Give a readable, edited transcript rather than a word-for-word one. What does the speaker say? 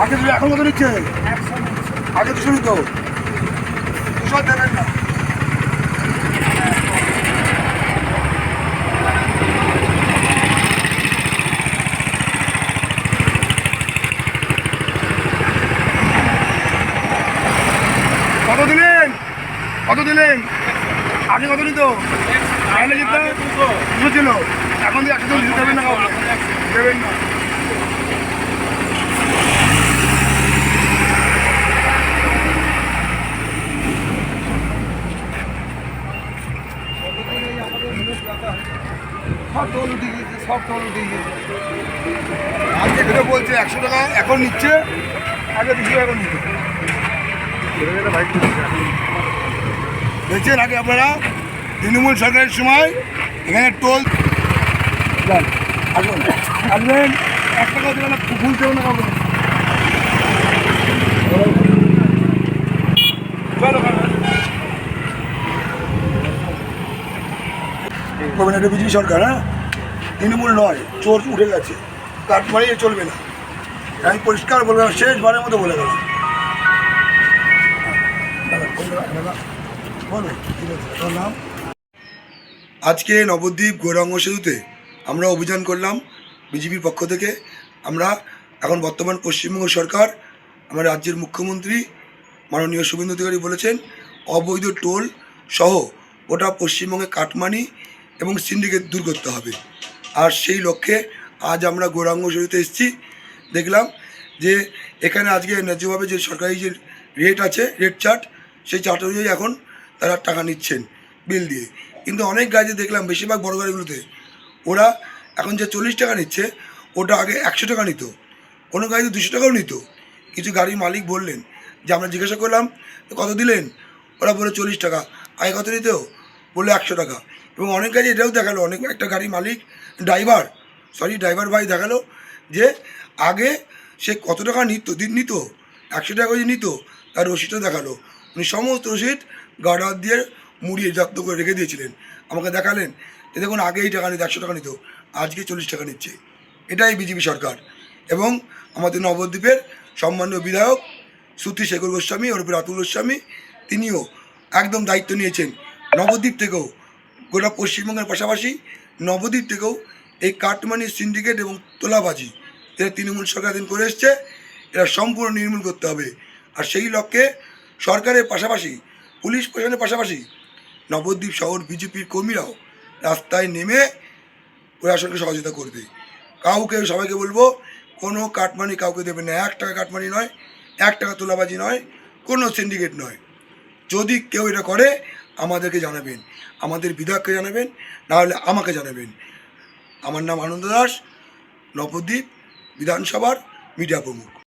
আগে দিলে এখন কত নিচ্ছে? আগে 200 নিত, 200 দেবেন না। কত দিলেন? কত দিলেন? আগে কত নিত? আগে জিততে 200 ছিল, এখন দিয়ে 100 দেবেন না, দেবেন না। আজকে যেটা বলছে 100 টাকা এখন নিচ্ছে, আগে 200 এখন নিচ্ছে। দেখছেন আগে আপনারা তৃণমূল সরকারের সময় এখানে টোল আসুন আসবেন, 1 টাকা দেবেন না, ভুল দেবেন না কাউকে। এটা বিজেপি সরকার, হ্যাঁ, তৃণমূল নয়, চোর উঠে গেছে, কাঠ মারিয়ে চলবে না। আমি পরিষ্কার বলে গেলাম, শেষবারের মতো বলে গেলাম। আজকে নবদ্বীপ গৌরাঙ্গ সেতুতে আমরা অভিযান করলাম বিজেপির পক্ষ থেকে। আমরা এখন বর্তমান পশ্চিমবঙ্গ সরকার, আমার রাজ্যের মুখ্যমন্ত্রী মাননীয় শুভেন্দু অধিকারী বলেছেন অবৈধ টোল সহ ওটা পশ্চিমবঙ্গে কাটমানি এবং সিন্ডিকেট দূর করতে হবে। আর সেই লক্ষ্যে আজ আমরা গৌরাঙ্গ সেতুতে এসেছি। দেখলাম যে এখানে আজকে ন্যায্যভাবে যে সরকারি যে রেট আছে, রেট চার্ট, সেই চার্ট অনুযায়ী এখন তারা টাকা নিচ্ছেন বিল দিয়ে। কিন্তু অনেক গাড়িতে দেখলাম, বেশিরভাগ বড় গাড়িগুলোতে ওরা এখন যে 40 টাকা নিচ্ছে, ওটা আগে 100 টাকা নিত, কোনো গাড়িতে 200 টাকাও নিত। কিছু গাড়ির মালিক বললেন যে আমরা জিজ্ঞাসা করলাম কত দিলেন, ওরা বলে 40 টাকা। আগে কত নিত? বললো 100 টাকা। এবং অনেক গাড়ি এটাও দেখালো, অনেক একটা গাড়ির মালিক ড্রাইভার ভাই দেখালো যে আগে সে কত টাকা নিত 100 টাকা করে নিত, তার রসিদটা দেখালো। উনি সমস্ত রসিদ গার্ডার দিয়ে মুড়িয়ে যত্ন করে রেখে দিয়েছিলেন, আমাকে দেখালেন যে দেখুন আগে এই টাকা নিত, 100 টাকা নিত, আজকে 40 টাকা নিচ্ছে। এটাই বিজেপি সরকার। এবং আমাদের নবদ্বীপের সম্মানীয় বিধায়ক শ্রুতি শেখর গোস্বামী ওরফে রাতুল গোস্বামী, তিনিও একদম দায়িত্ব নিয়েছেন নবদ্বীপ থেকেও, গোটা পশ্চিমবঙ্গের পাশাপাশি নবদ্বীপ থেকেও এই কাটমানি সিন্ডিকেট এবং তোলাবাজি এরা তৃণমূল সরকার দিন করে এসছে, এরা সম্পূর্ণ নির্মূল করতে হবে। আর সেই লক্ষ্যে সরকারের পাশাপাশি, পুলিশ প্রশাসনের পাশাপাশি নবদ্বীপ শহর বিজেপির কর্মীরাও রাস্তায় নেমে প্রশাসনকে সহযোগিতা করবে। সবাইকে বলবো, কোনো কাটমানি কাউকে দেবে না। 1 টাকা কাটমানি নয়, 1 টাকা তোলাবাজি নয়, কোনো সিন্ডিকেট নয়। যদি কেউ এটা করে আমাদেরকে জানাবেন, আমাদের বিধায়ককে জানাবেন, নাহলে আমাকে জানাবেন। আমার নাম আনন্দ দাস, নবদ্বীপ বিধানসভার মিডিয়া প্রমুখ।